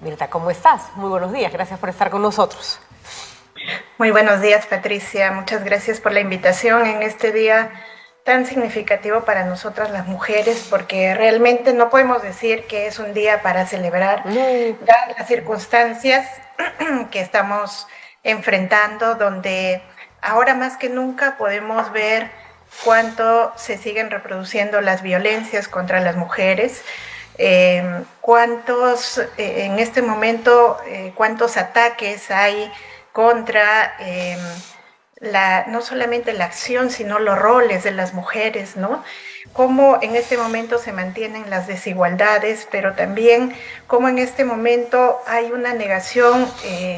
Mirta, ¿cómo estás? Muy buenos días, gracias por estar con nosotros. Muy buenos días, Patricia. Muchas gracias por la invitación en este día tan significativo para nosotras las mujeres, porque realmente no podemos decir que es un día para celebrar, No. dadas las circunstancias que estamos enfrentando, donde ahora más que nunca podemos ver cuánto se siguen reproduciendo las violencias contra las mujeres, en este momento, cuántos ataques hay contra no solamente la acción, sino los roles de las mujeres, ¿no? Cómo en este momento se mantienen las desigualdades, pero también cómo en este momento hay una negación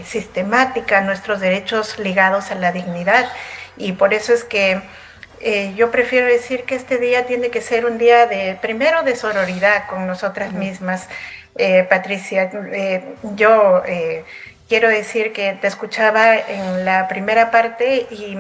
sistemática a nuestros derechos ligados a la dignidad. Y por eso es que yo prefiero decir que este día tiene que ser un día primero de sororidad con nosotras mismas. Patricia, yo quiero decir que te escuchaba en la primera parte y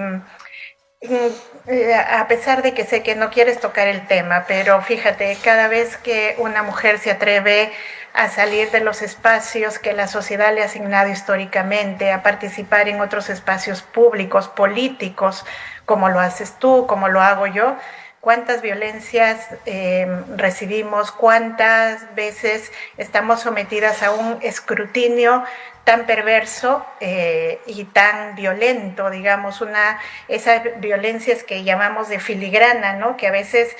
a pesar de que sé que no quieres tocar el tema, pero fíjate, cada vez que una mujer se atreve a salir de los espacios que la sociedad le ha asignado históricamente, a participar en otros espacios públicos, políticos, como lo haces tú, como lo hago yo, cuántas violencias recibimos, cuántas veces estamos sometidas a un escrutinio tan perverso y tan violento, digamos, esas violencias que llamamos de filigrana, ¿no? Que a veces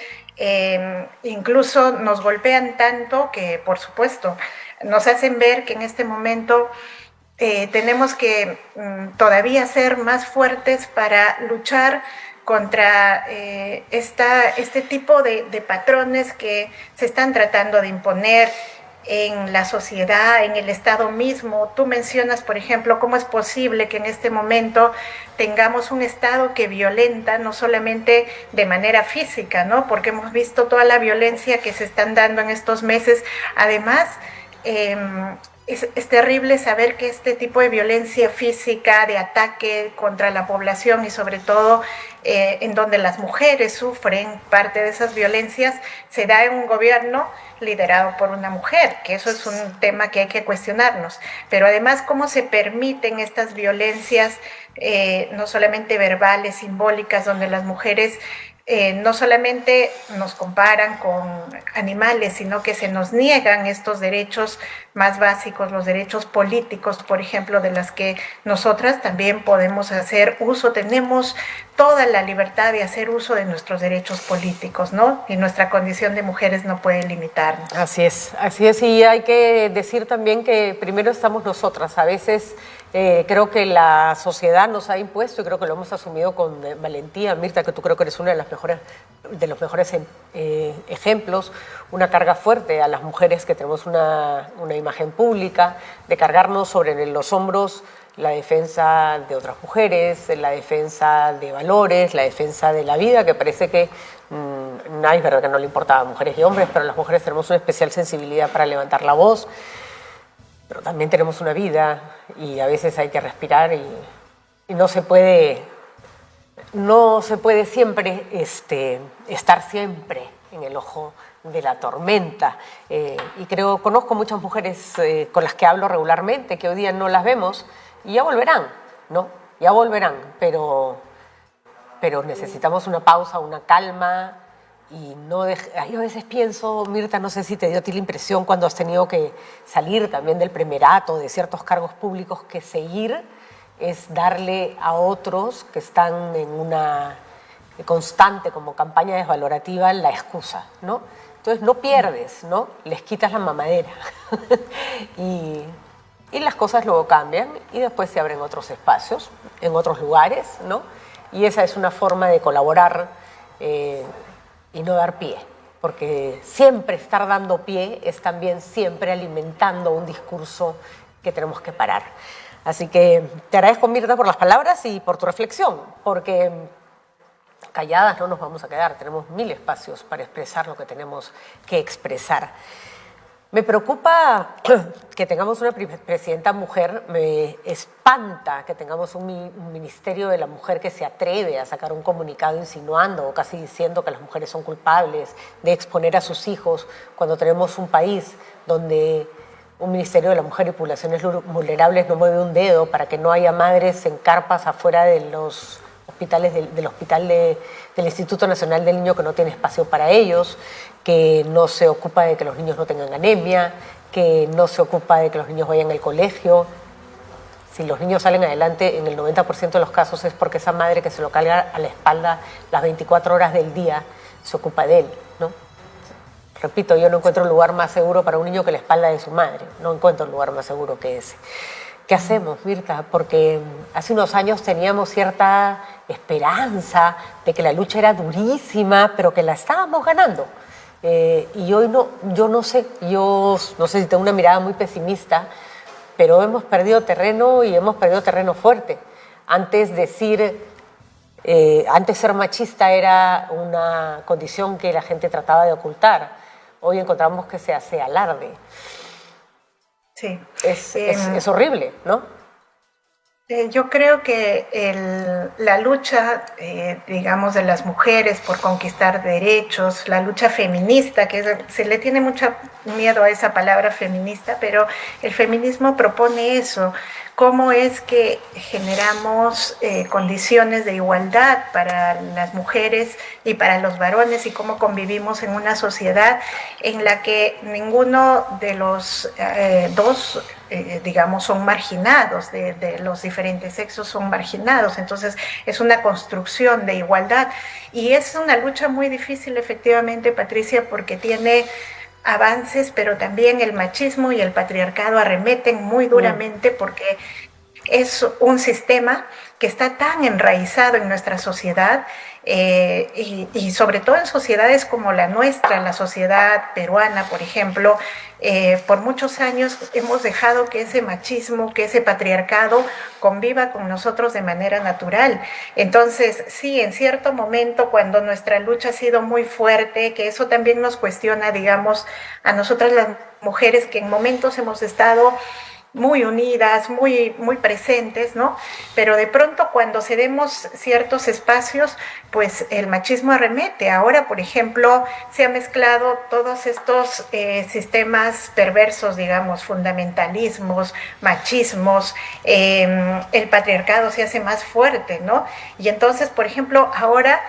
incluso nos golpean tanto que, por supuesto, nos hacen ver que en este momento tenemos que todavía ser más fuertes para luchar contra este tipo de patrones que se están tratando de imponer en la sociedad, en el Estado mismo. Tú mencionas, por ejemplo, cómo es posible que en este momento tengamos un Estado que violenta no solamente de manera física, ¿no? Porque hemos visto toda la violencia que se están dando en estos meses. Además, es terrible saber que este tipo de violencia física, de ataque contra la población y sobre todo en donde las mujeres sufren parte de esas violencias, se da en un gobierno liderado por una mujer, que eso es un tema que hay que cuestionarnos. Pero además, cómo se permiten estas violencias, no solamente verbales, simbólicas, donde las mujeres no solamente nos comparan con animales, sino que se nos niegan estos derechos más básicos, los derechos políticos, por ejemplo, de las que nosotras también podemos hacer uso. Tenemos toda la libertad de hacer uso de nuestros derechos políticos, ¿no? Y nuestra condición de mujeres no puede limitarnos. Así es, y hay que decir también que primero estamos nosotras. A veces creo que la sociedad nos ha impuesto, y creo que lo hemos asumido con valentía, Mirta, que tú creo que eres una de los mejores ejemplos, una carga fuerte a las mujeres que tenemos una imagen pública, de cargarnos sobre los hombros la defensa de otras mujeres, la defensa de valores, la defensa de la vida, que parece que es verdad que no le importa a mujeres y hombres, pero las mujeres tenemos una especial sensibilidad para levantar la voz, pero también tenemos una vida y a veces hay que respirar y no se puede siempre estar siempre en el ojo de la tormenta. Y conozco muchas mujeres con las que hablo regularmente, que hoy día no las vemos y ya volverán, ¿no? Ya volverán, pero necesitamos una pausa, una calma. Y yo a veces pienso, Mirta, no sé si te dio a ti la impresión cuando has tenido que salir también del primerato, de ciertos cargos públicos, que seguir es darle a otros que están en una constante como campaña desvalorativa la excusa, ¿no? Entonces no pierdes, ¿no? Les quitas la mamadera y las cosas luego cambian y después se abren otros espacios, en otros lugares, ¿no? Y esa es una forma de colaborar y no dar pie, porque siempre estar dando pie es también siempre alimentando un discurso que tenemos que parar. Así que te agradezco, Mirta, por las palabras y por tu reflexión, porque calladas no nos vamos a quedar, tenemos 1000 espacios para expresar lo que tenemos que expresar. Me preocupa que tengamos una presidenta mujer, me espanta que tengamos un ministerio de la mujer que se atreve a sacar un comunicado insinuando o casi diciendo que las mujeres son culpables de exponer a sus hijos, cuando tenemos un país donde un Ministerio de la Mujer y Poblaciones Vulnerables no mueve un dedo para que no haya madres en carpas afuera de los hospitales, del hospital del Instituto Nacional del Niño, que no tiene espacio para ellos, que no se ocupa de que los niños no tengan anemia, que no se ocupa de que los niños vayan al colegio. Si los niños salen adelante, en el 90% de los casos es porque esa madre que se lo carga a la espalda las 24 horas del día se ocupa de él, ¿no? Repito, yo no encuentro un lugar más seguro para un niño que la espalda de su madre. No encuentro un lugar más seguro que ese. ¿Qué hacemos, Mirta? Porque hace unos años teníamos cierta esperanza de que la lucha era durísima, pero que la estábamos ganando. Y hoy no, yo no sé si tengo una mirada muy pesimista, pero hemos perdido terreno y hemos perdido terreno fuerte. Antes ser machista era una condición que la gente trataba de ocultar. Hoy encontramos que se hace alarde. Sí. Es horrible, ¿no? Yo creo que la lucha, digamos, de las mujeres por conquistar derechos, la lucha feminista, que se le tiene mucho miedo a esa palabra feminista, pero el feminismo propone eso. ¿Cómo es que generamos condiciones de igualdad para las mujeres y para los varones y cómo convivimos en una sociedad en la que ninguno de los dos, digamos, son marginados, de los diferentes sexos son marginados? Entonces es una construcción de igualdad y es una lucha muy difícil, efectivamente, Patricia, porque tiene avances, pero también el machismo y el patriarcado arremeten muy duramente porque es un sistema que está tan enraizado en nuestra sociedad y sobre todo en sociedades como la nuestra, la sociedad peruana, por ejemplo. Por muchos años hemos dejado que ese machismo, que ese patriarcado conviva con nosotros de manera natural. Entonces, sí, en cierto momento, cuando nuestra lucha ha sido muy fuerte, que eso también nos cuestiona, digamos, a nosotras las mujeres, que en momentos hemos estado muy unidas, muy presentes, ¿no? Pero de pronto cuando cedemos ciertos espacios, pues el machismo arremete. Ahora, por ejemplo, se ha mezclado todos estos sistemas perversos, digamos, fundamentalismos, machismos, el patriarcado se hace más fuerte, ¿no? Y entonces, por ejemplo, ahora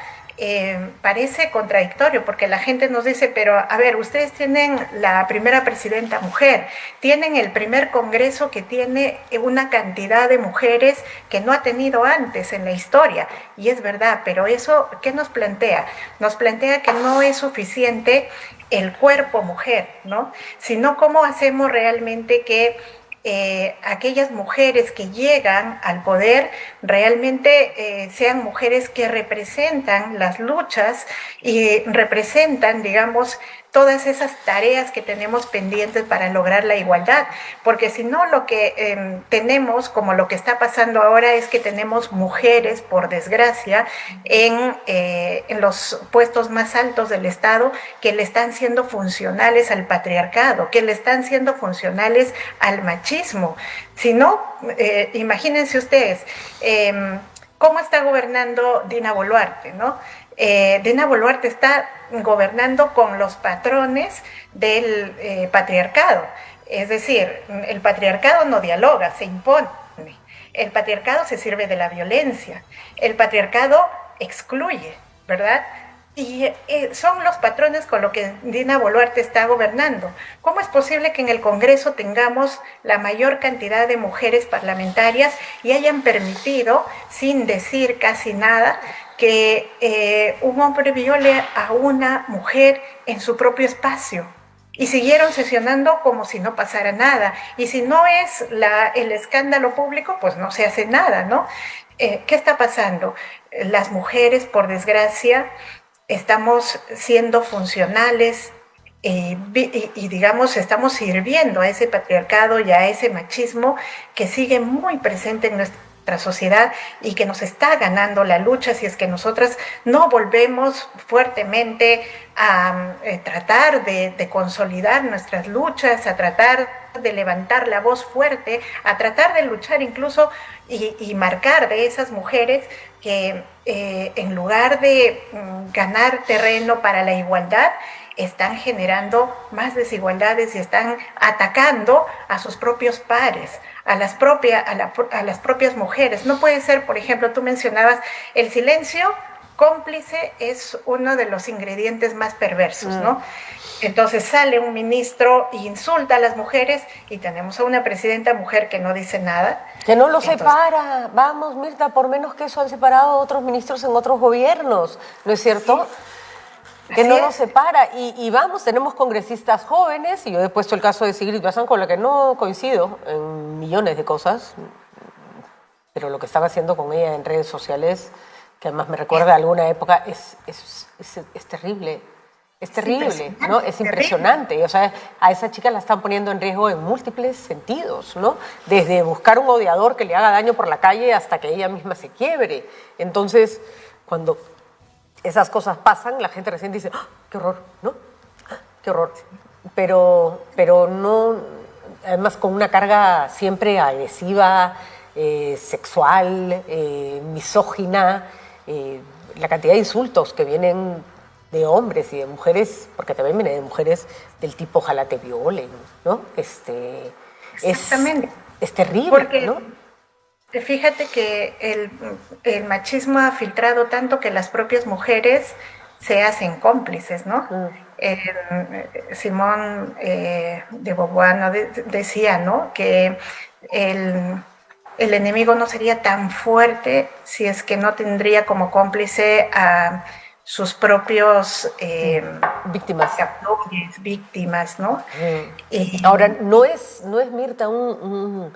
parece contradictorio porque la gente nos dice, pero a ver, ustedes tienen la primera presidenta mujer, tienen el primer congreso que tiene una cantidad de mujeres que no ha tenido antes en la historia, y es verdad, pero eso, ¿qué nos plantea? Nos plantea que no es suficiente el cuerpo mujer, ¿no? Sino cómo hacemos realmente que aquellas mujeres que llegan al poder realmente sean mujeres que representan las luchas y representan, digamos, todas esas tareas que tenemos pendientes para lograr la igualdad, porque si no lo que tenemos, como lo que está pasando ahora, es que tenemos mujeres, por desgracia, en los puestos más altos del Estado que le están siendo funcionales al patriarcado, que le están siendo funcionales al machismo. Si no, imagínense ustedes, ¿cómo está gobernando Dina Boluarte, no? Dina Boluarte está gobernando con los patrones del patriarcado. Es decir, el patriarcado no dialoga, se impone. El patriarcado se sirve de la violencia. El patriarcado excluye, ¿verdad? Y son los patrones con los que Dina Boluarte está gobernando. ¿Cómo es posible que en el Congreso tengamos la mayor cantidad de mujeres parlamentarias y hayan permitido, sin decir casi nada, que un hombre viole a una mujer en su propio espacio? Y siguieron sesionando como si no pasara nada. Y si no es el escándalo público, pues no se hace nada, ¿no? ¿Qué está pasando? Las mujeres, por desgracia, estamos siendo funcionales y digamos, estamos sirviendo a ese patriarcado y a ese machismo que sigue muy presente en nuestra sociedad y que nos está ganando la lucha si es que nosotras no volvemos fuertemente a tratar de consolidar nuestras luchas, a tratar de levantar la voz fuerte, a tratar de luchar incluso y marcar de esas mujeres que en lugar de ganar terreno para la igualdad, están generando más desigualdades y están atacando a sus propios pares, a las propias mujeres. No puede ser, por ejemplo, tú mencionabas el silencio cómplice es uno de los ingredientes más perversos, ¿no? Entonces sale un ministro e insulta a las mujeres y tenemos a una presidenta mujer que no dice nada. Que no lo separa. Vamos, Mirta, por menos que eso han separado a otros ministros en otros gobiernos, ¿no es cierto? Sí. Que no nos separa. Y vamos, tenemos congresistas jóvenes, y yo he puesto el caso de Sigrid Bazán, con la que no coincido en millones de cosas, pero lo que están haciendo con ella en redes sociales, que además me recuerda a alguna época, es terrible. Es terrible, ¿no? Es impresionante. O sea, a esa chica la están poniendo en riesgo en múltiples sentidos, ¿no? Desde buscar un odiador que le haga daño por la calle hasta que ella misma se quiebre. Entonces, cuando esas cosas pasan, la gente recién dice, ¡ah, qué horror!, ¿no? ¡Ah, qué horror! Pero no, además con una carga siempre agresiva, sexual, misógina, la cantidad de insultos que vienen de hombres y de mujeres, porque también viene de mujeres del tipo ojalá te violen, ¿no? Exactamente. Es terrible, porque, ¿no? Fíjate que el machismo ha filtrado tanto que las propias mujeres se hacen cómplices, ¿no? Simón de Beauvoir decía, ¿no?, que el enemigo no sería tan fuerte si es que no tendría como cómplice a sus propios víctimas, ¿no? Ahora, no es Mirta, un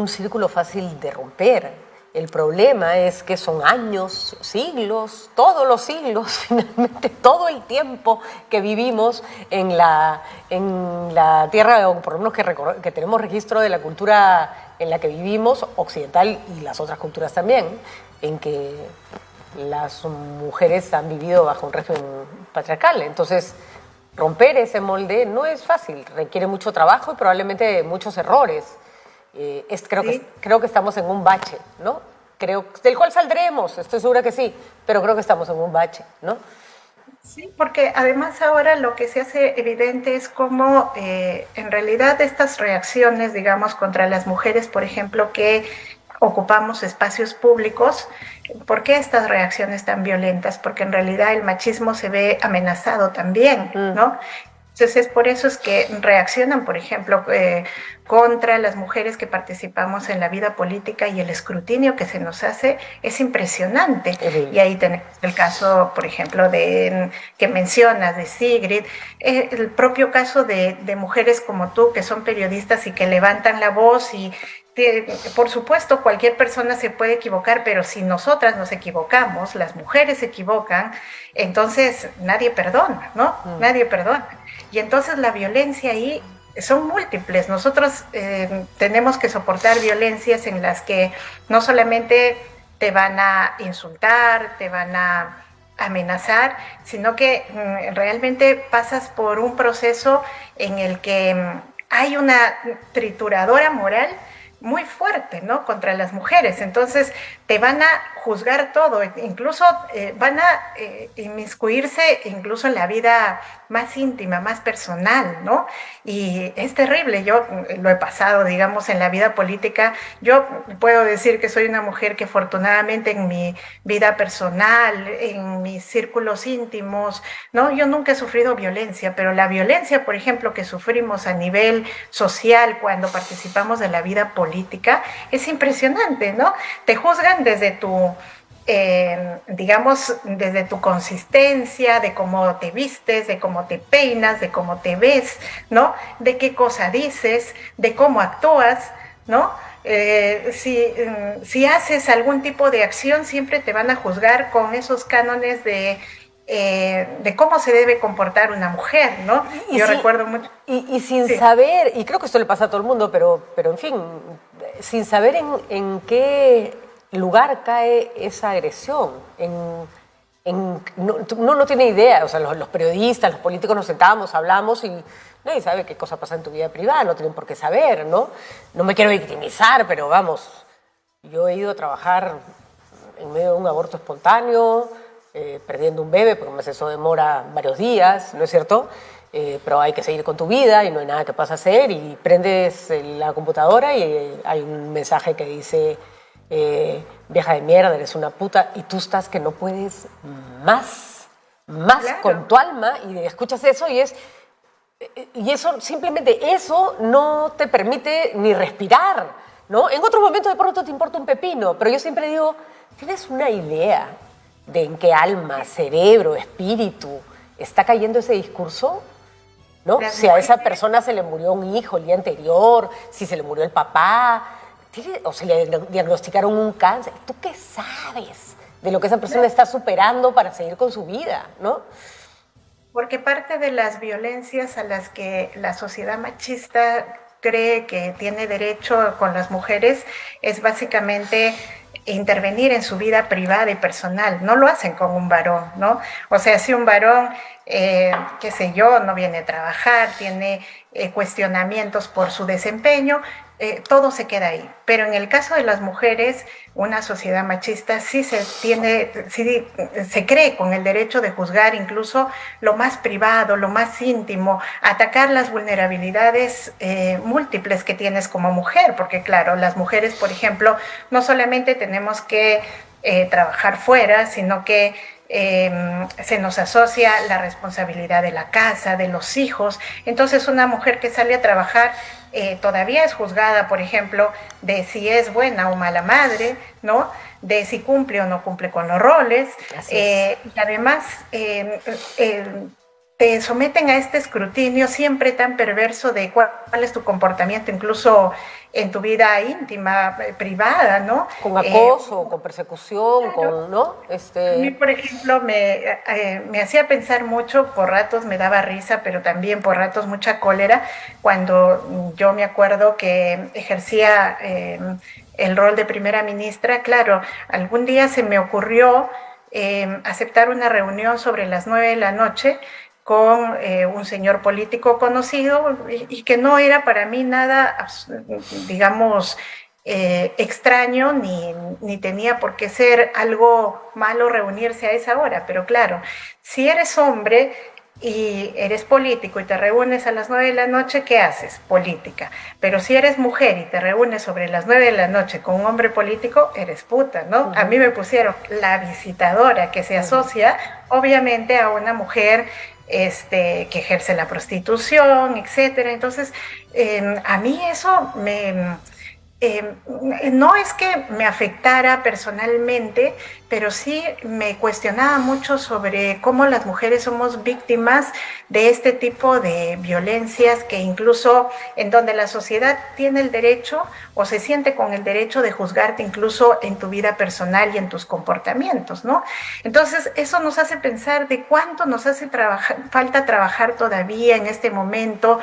círculo fácil de romper. El problema es que son años, siglos, todos los siglos, finalmente, todo el tiempo que vivimos en la tierra, o por lo menos que tenemos registro de la cultura en la que vivimos, occidental y las otras culturas también, en que las mujeres han vivido bajo un régimen patriarcal. Entonces, romper ese molde no es fácil, requiere mucho trabajo y probablemente muchos errores. Creo que estamos en un bache, ¿no? Del cual saldremos, estoy segura que sí, pero creo que estamos en un bache, ¿no? Sí, porque además ahora lo que se hace evidente es cómo en realidad estas reacciones, digamos, contra las mujeres, por ejemplo, que ocupamos espacios públicos, ¿por qué estas reacciones tan violentas? Porque en realidad el machismo se ve amenazado también, ¿no? Entonces, por eso es que reaccionan, por ejemplo, contra las mujeres que participamos en la vida política, y el escrutinio que se nos hace es impresionante. Y ahí tenemos el caso, por ejemplo, que mencionas, de Sigrid, el propio caso de mujeres como tú, que son periodistas y que levantan la voz y por supuesto, cualquier persona se puede equivocar, pero si nosotras nos equivocamos, las mujeres se equivocan, entonces nadie perdona, ¿no? Nadie perdona. Y entonces la violencia ahí son múltiples. Nosotros tenemos que soportar violencias en las que no solamente te van a insultar, te van a amenazar, sino que realmente pasas por un proceso en el que hay una trituradora moral muy fuerte, ¿no?, contra las mujeres. Entonces te van a juzgar todo, incluso van a inmiscuirse incluso en la vida más íntima, más personal, ¿no? Y es terrible. Yo lo he pasado, digamos, en la vida política. Yo puedo decir que soy una mujer que afortunadamente en mi vida personal, en mis círculos íntimos, ¿no?, yo nunca he sufrido violencia, pero la violencia, por ejemplo, que sufrimos a nivel social cuando participamos de la vida política es impresionante, ¿no? Te juzgan desde tu digamos, desde tu consistencia, de cómo te vistes, de cómo te peinas, de cómo te ves, ¿no? De qué cosa dices, de cómo actúas, ¿no? Si haces algún tipo de acción, siempre te van a juzgar con esos cánones de cómo se debe comportar una mujer, ¿no? Yo recuerdo mucho. Y sin saber, y creo que esto le pasa a todo el mundo, pero en fin, sin saber en qué lugar cae esa agresión. Uno no tiene idea. O sea, los periodistas, los políticos nos sentamos, hablamos y nadie sabe qué cosa pasa en tu vida privada, no tienen por qué saber, ¿no? No me quiero victimizar, pero vamos, yo he ido a trabajar en medio de un aborto espontáneo, perdiendo un bebé, porque además eso demora varios días, ¿no es cierto? Pero hay que seguir con tu vida y no hay nada que puedas hacer, y prendes la computadora y hay un mensaje que dice, vieja de mierda, eres una puta, y tú estás que no puedes más claro. Con tu alma, y escuchas eso y eso, simplemente eso no te permite ni respirar, ¿no? En otro momento de pronto te importa un pepino, pero yo siempre digo, ¿tienes una idea de en qué alma, cerebro, espíritu está cayendo ese discurso? ¿No? Si a esa persona se le murió un hijo el día anterior, si se le murió el papá, o se le diagnosticaron un cáncer, ¿tú qué sabes de lo que esa persona está superando para seguir con su vida, ¿no? Porque parte de las violencias a las que la sociedad machista cree que tiene derecho con las mujeres es básicamente intervenir en su vida privada y personal. No lo hacen con un varón, ¿no? O sea, si un varón, qué sé yo, no viene a trabajar, tiene cuestionamientos por su desempeño, todo se queda ahí. Pero en el caso de las mujeres, una sociedad machista sí se cree con el derecho de juzgar incluso lo más privado, lo más íntimo, atacar las vulnerabilidades múltiples que tienes como mujer, porque claro, las mujeres, por ejemplo, no solamente tenemos que trabajar fuera, sino que se nos asocia la responsabilidad de la casa, de los hijos. Entonces una mujer que sale a trabajar todavía es juzgada, por ejemplo, de si es buena o mala madre, ¿no? De si cumple o no cumple con los roles. Y además te someten a este escrutinio siempre tan perverso de cuál es tu comportamiento, incluso en tu vida íntima, privada, ¿no? Con acoso, con persecución, claro. ¿no? A mí, por ejemplo, me hacía pensar mucho, por ratos me daba risa, pero también por ratos mucha cólera, cuando yo me acuerdo que ejercía el rol de primera ministra. Claro, algún día se me ocurrió aceptar una reunión sobre las 9 de la noche con un señor político conocido y que no era para mí nada, digamos, extraño ni tenía por qué ser algo malo reunirse a esa hora. Pero claro, si eres hombre y eres político y te reúnes a las 9 de la noche, ¿qué haces? Política. Pero si eres mujer y te reúnes sobre las 9 de la noche con un hombre político, eres puta, ¿no? A mí me pusieron la visitadora, que se asocia obviamente a una mujer que ejerce la prostitución, etcétera. Entonces, a mí eso no es que me afectara personalmente, pero sí me cuestionaba mucho sobre cómo las mujeres somos víctimas de este tipo de violencias, que incluso en donde la sociedad tiene el derecho o se siente con el derecho de juzgarte incluso en tu vida personal y en tus comportamientos, ¿no? Entonces eso nos hace pensar de cuánto nos hace falta trabajar todavía en este momento,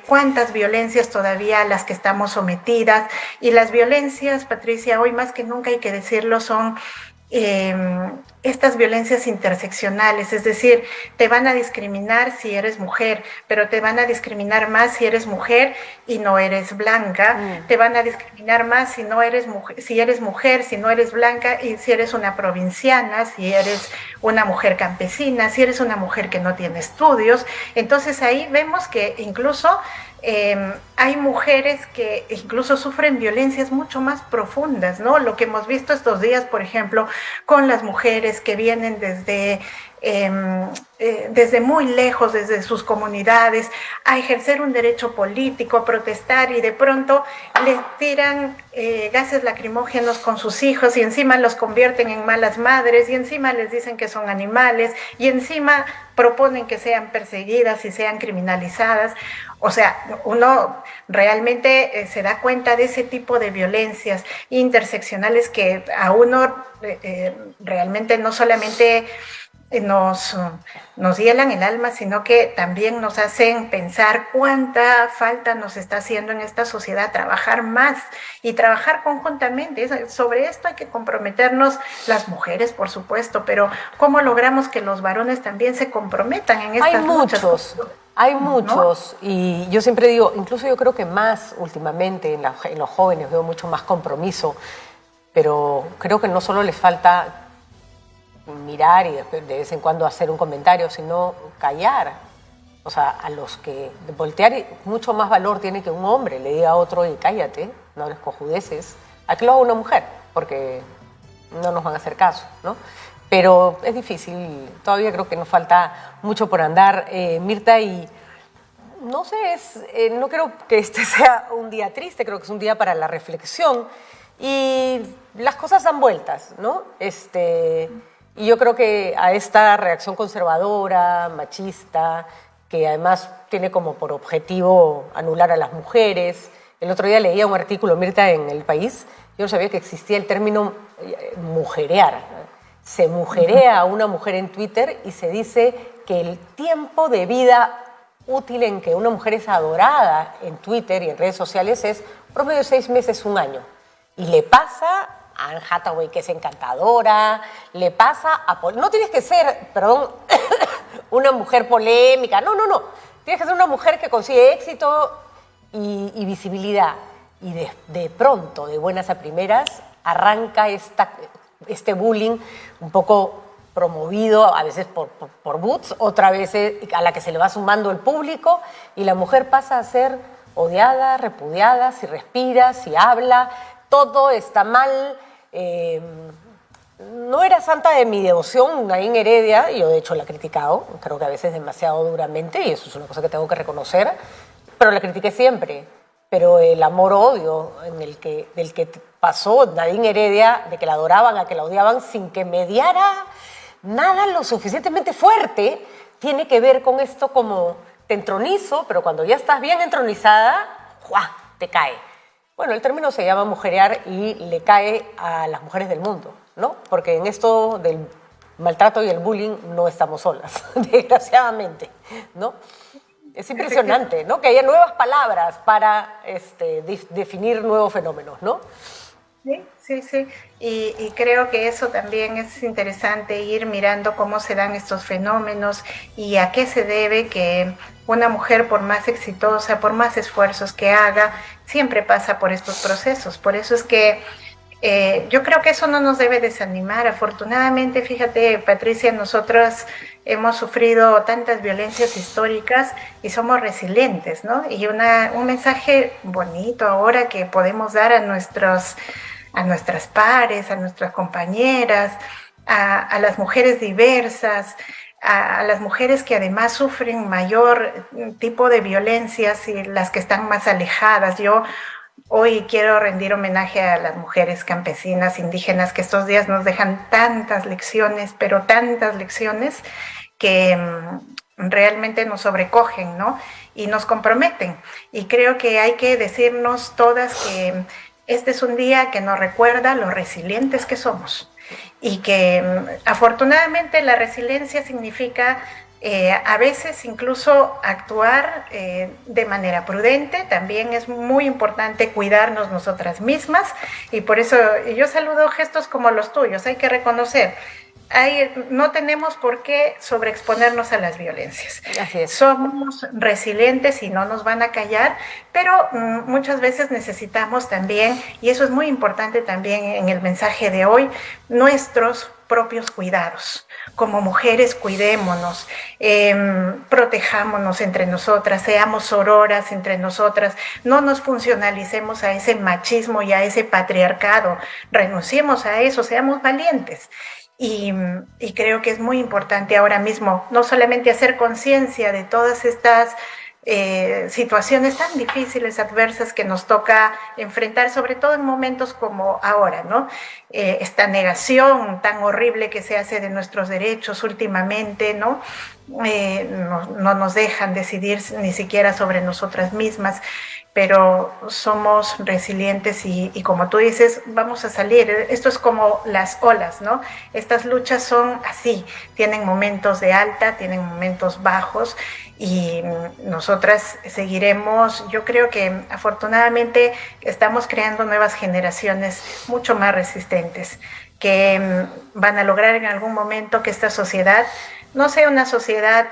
cuántas violencias todavía a las que estamos sometidas. Y las violencias, Patricia, hoy más que nunca hay que decirlo, son estas violencias interseccionales, es decir, te van a discriminar si eres mujer, pero te van a discriminar más si eres mujer y no eres blanca, te van a discriminar más si eres mujer, si no eres blanca, y si eres una provinciana, si eres una mujer campesina, si eres una mujer que no tiene estudios. Entonces ahí vemos que incluso hay mujeres que incluso sufren violencias mucho más profundas, ¿no? Lo que hemos visto estos días, por ejemplo, con las mujeres que vienen desde muy lejos, desde sus comunidades, a ejercer un derecho político, a protestar, y de pronto les tiran gases lacrimógenos con sus hijos y encima los convierten en malas madres y encima les dicen que son animales y encima proponen que sean perseguidas y sean criminalizadas. O sea, uno realmente se da cuenta de ese tipo de violencias interseccionales que a uno realmente no solamente nos hielan el alma, sino que también nos hacen pensar cuánta falta nos está haciendo en esta sociedad trabajar más y trabajar conjuntamente. Sobre esto hay que comprometernos las mujeres, por supuesto, pero ¿cómo logramos que los varones también se comprometan en estas luchas? Hay muchos, ¿no? Y yo siempre digo, incluso yo creo que más últimamente en los jóvenes veo mucho más compromiso, pero creo que no solo les falta mirar y de vez en cuando hacer un comentario, sino callar. O sea, a los que voltear, mucho más valor tiene que un hombre le diga a otro, y cállate, no hables cojudeces, a que lo haga una mujer, porque no nos van a hacer caso, ¿no? Pero es difícil, todavía creo que nos falta mucho por andar, Mirta, y no sé, no creo que este sea un día triste, creo que es un día para la reflexión, y las cosas dan vueltas, ¿no? Y yo creo que a esta reacción conservadora, machista, que además tiene como por objetivo anular a las mujeres. El otro día leía un artículo, Mirta, en El País. Yo no sabía que existía el término mujerear. Se mujerea a una mujer en Twitter y se dice que el tiempo de vida útil en que una mujer es adorada en Twitter y en redes sociales es promedio 6 meses, 1 año. Y le pasa a Anne Hathaway, que es encantadora, le pasa a... No tienes que ser, perdón, una mujer polémica, no. Tienes que ser una mujer que consigue éxito y visibilidad. Y de pronto, de buenas a primeras, arranca este bullying un poco promovido, a veces por bots, otra vez a la que se le va sumando el público, y la mujer pasa a ser odiada, repudiada, si respira, si habla, todo está mal. No era santa de mi devoción Nadine Heredia, yo de hecho la he criticado, creo que a veces demasiado duramente, y eso es una cosa que tengo que reconocer, pero la critiqué siempre. Pero el amor-odio del que pasó Nadine Heredia, de que la adoraban a que la odiaban sin que mediara nada lo suficientemente fuerte, tiene que ver con esto como te entronizo, pero cuando ya estás bien entronizada, ¡juá!, te cae. Bueno, el término se llama mujerear y le cae a las mujeres del mundo, ¿no? Porque en esto del maltrato y el bullying no estamos solas, desgraciadamente, ¿no? Es impresionante, ¿no? Que haya nuevas palabras para definir nuevos fenómenos, ¿no? Sí. Y creo que eso también es interesante, ir mirando cómo se dan estos fenómenos y a qué se debe que una mujer, por más exitosa, por más esfuerzos que haga, siempre pasa por estos procesos. Por eso es que yo creo que eso no nos debe desanimar. Afortunadamente, fíjate, Patricia, nosotros hemos sufrido tantas violencias históricas y somos resilientes, ¿no? Y un mensaje bonito ahora que podemos dar a nuestras pares, a nuestras compañeras, a las mujeres diversas, a las mujeres que además sufren mayor tipo de violencias y las que están más alejadas. Yo hoy quiero rendir homenaje a las mujeres campesinas, indígenas, que estos días nos dejan tantas lecciones, pero tantas lecciones que realmente nos sobrecogen, ¿no? Y nos comprometen. Y creo que hay que decirnos todas que este es un día que nos recuerda lo resilientes que somos. Y que afortunadamente la resiliencia significa a veces incluso actuar de manera prudente. También es muy importante cuidarnos nosotras mismas, y por eso yo saludo gestos como los tuyos. Hay que reconocer, no tenemos por qué sobreexponernos a las violencias. Así es. Somos resilientes y no nos van a callar, pero muchas veces necesitamos también, y eso es muy importante también en el mensaje de hoy, nuestros propios cuidados. Como mujeres, cuidémonos, protejámonos entre nosotras, seamos sororas entre nosotras, no nos funcionalicemos a ese machismo y a ese patriarcado, renunciemos a eso, seamos valientes. Y creo que es muy importante ahora mismo no solamente hacer conciencia de todas estas situaciones tan difíciles, adversas, que nos toca enfrentar, sobre todo en momentos como ahora, ¿no? Esta negación tan horrible que se hace de nuestros derechos últimamente, ¿no? No nos dejan decidir ni siquiera sobre nosotras mismas, pero somos resilientes y como tú dices, vamos a salir. Esto es como las olas, ¿no? Estas luchas son así, tienen momentos de alta, tienen momentos bajos, y nosotras seguiremos. Yo creo que afortunadamente estamos creando nuevas generaciones mucho más resistentes, que van a lograr en algún momento que esta sociedad no sea una sociedad,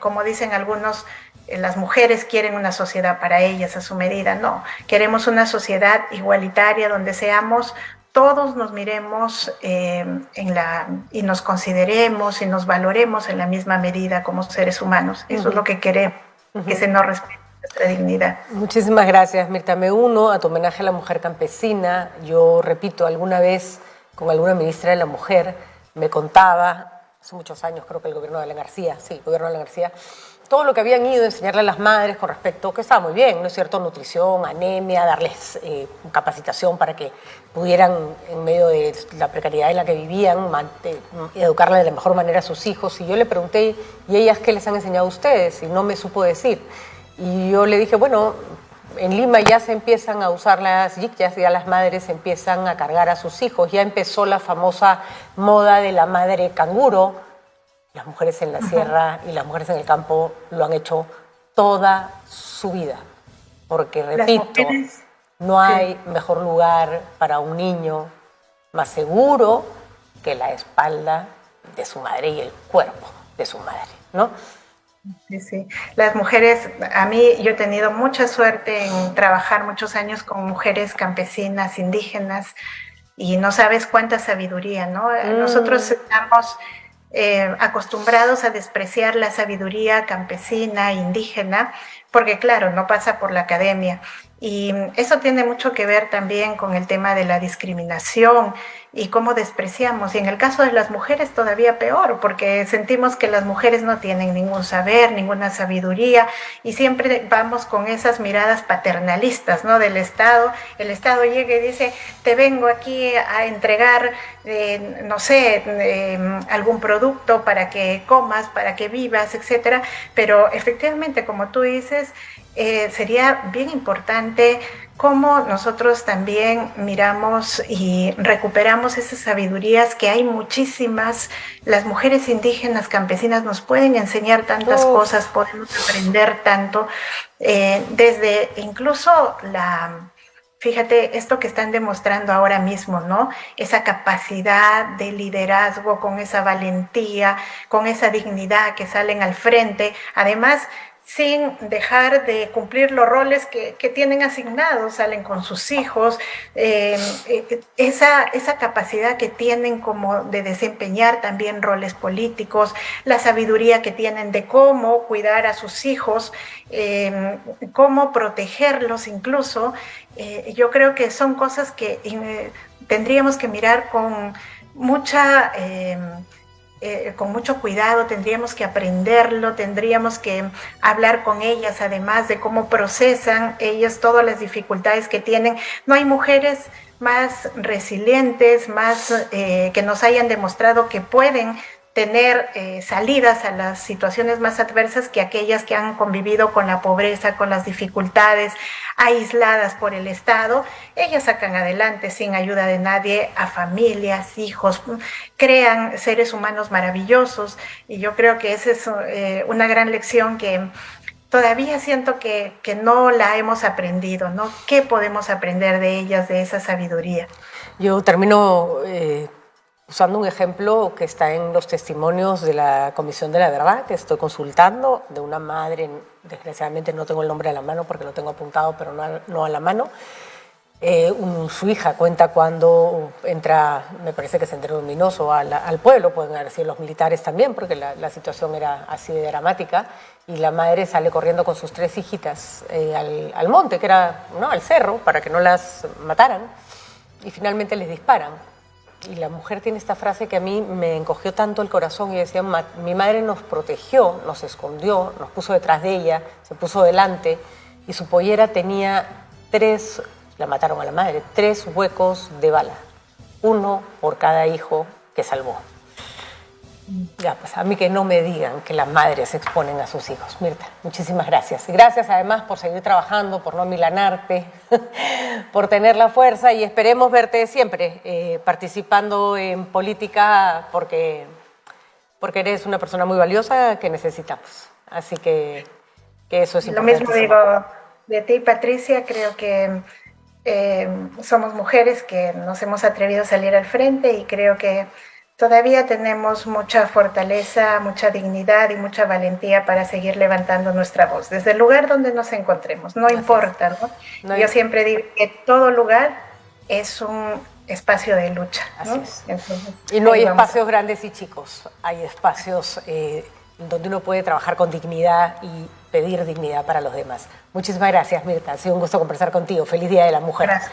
como dicen algunos, las mujeres quieren una sociedad para ellas a su medida. No, queremos una sociedad igualitaria donde seamos todos nos miremos y nos consideremos y nos valoremos en la misma medida como seres humanos. Eso es lo que queremos, que se nos respete nuestra dignidad. Muchísimas gracias, Mirta. Me uno a tu homenaje a la mujer campesina. Yo repito, alguna vez con alguna ministra de la mujer me contaba, hace muchos años, creo que el gobierno de Alan García, todo lo que habían ido a enseñarle a las madres con respecto, que estaba muy bien, ¿no es cierto?, nutrición, anemia, darles capacitación para que pudieran, en medio de la precariedad en la que vivían, educarle de la mejor manera a sus hijos. Y yo le pregunté, ¿y ellas qué les han enseñado a ustedes? Y no me supo decir. Y yo le dije, bueno, en Lima ya se empiezan a usar las yicchas, ya las madres empiezan a cargar a sus hijos, ya empezó la famosa moda de la madre canguro. Las mujeres en la sierra y las mujeres en el campo lo han hecho toda su vida. Porque, repito, no hay mejor lugar para un niño más seguro que la espalda de su madre y el cuerpo de su madre, ¿no? Sí, sí. Las mujeres, yo he tenido mucha suerte en trabajar muchos años con mujeres campesinas, indígenas, y no sabes cuánta sabiduría, ¿no? Nosotros estamos acostumbrados a despreciar la sabiduría campesina, indígena, porque claro, no pasa por la academia. Y eso tiene mucho que ver también con el tema de la discriminación y cómo despreciamos. Y en el caso de las mujeres todavía peor, porque sentimos que las mujeres no tienen ningún saber, ninguna sabiduría, y siempre vamos con esas miradas paternalistas, ¿no?, del Estado. El Estado llega y dice, te vengo aquí a entregar, algún producto para que comas, para que vivas, etcétera. Pero efectivamente, como tú dices, sería bien importante cómo nosotros también miramos y recuperamos esas sabidurías que hay muchísimas. Las mujeres indígenas campesinas nos pueden enseñar tantas cosas, podemos aprender tanto, desde incluso fíjate, esto que están demostrando ahora mismo, ¿no? Esa capacidad de liderazgo, con esa valentía, con esa dignidad que salen al frente, además sin dejar de cumplir los roles que tienen asignados, salen con sus hijos, esa capacidad que tienen como de desempeñar también roles políticos, la sabiduría que tienen de cómo cuidar a sus hijos, cómo protegerlos incluso. Yo creo que son cosas que tendríamos que mirar con mucho cuidado, tendríamos que aprenderlo, tendríamos que hablar con ellas, además de cómo procesan ellas todas las dificultades que tienen. No hay mujeres más resilientes, que nos hayan demostrado que pueden tener salidas a las situaciones más adversas que aquellas que han convivido con la pobreza, con las dificultades, aisladas por el Estado. Ellas sacan adelante sin ayuda de nadie a familias, hijos, crean seres humanos maravillosos, y yo creo que esa es una gran lección que todavía siento que no la hemos aprendido, ¿no? ¿Qué podemos aprender de ellas, de esa sabiduría? Yo termino usando un ejemplo que está en los testimonios de la Comisión de la Verdad, que estoy consultando, de una madre, desgraciadamente no tengo el nombre a la mano porque lo tengo apuntado, pero no a la mano. Su hija cuenta cuando entra, me parece que Sendero Luminoso, al pueblo, pueden haber sido los militares también, porque la situación era así de dramática, y la madre sale corriendo con sus 3 hijitas al monte, que era, ¿no?, al cerro, para que no las mataran, y finalmente les disparan. Y la mujer tiene esta frase que a mí me encogió tanto el corazón, y decía, mi madre nos protegió, nos escondió, nos puso detrás de ella, se puso delante, y su pollera tenía 3, la mataron a la madre, 3 huecos de bala, 1 por cada hijo que salvó. Ya, pues a mí que no me digan que las madres se exponen a sus hijos. Mirta, muchísimas gracias. Gracias además por seguir trabajando, por no amilanarte, por tener la fuerza, y esperemos verte siempre participando en política, porque eres una persona muy valiosa que necesitamos. Así que eso es importante. Lo mismo digo de ti, Patricia. Creo que somos mujeres que nos hemos atrevido a salir al frente, y creo que todavía tenemos mucha fortaleza, mucha dignidad y mucha valentía para seguir levantando nuestra voz, desde el lugar donde nos encontremos, no importa, ¿no? Yo siempre digo que todo lugar es un espacio de lucha, ¿no? Así es. Entonces, Y no hay ahí vamos. espacios grandes y chicos, hay espacios donde uno puede trabajar con dignidad y pedir dignidad para los demás. Muchísimas gracias, Mirta. Ha sido un gusto conversar contigo. Feliz Día de la Mujer. Gracias.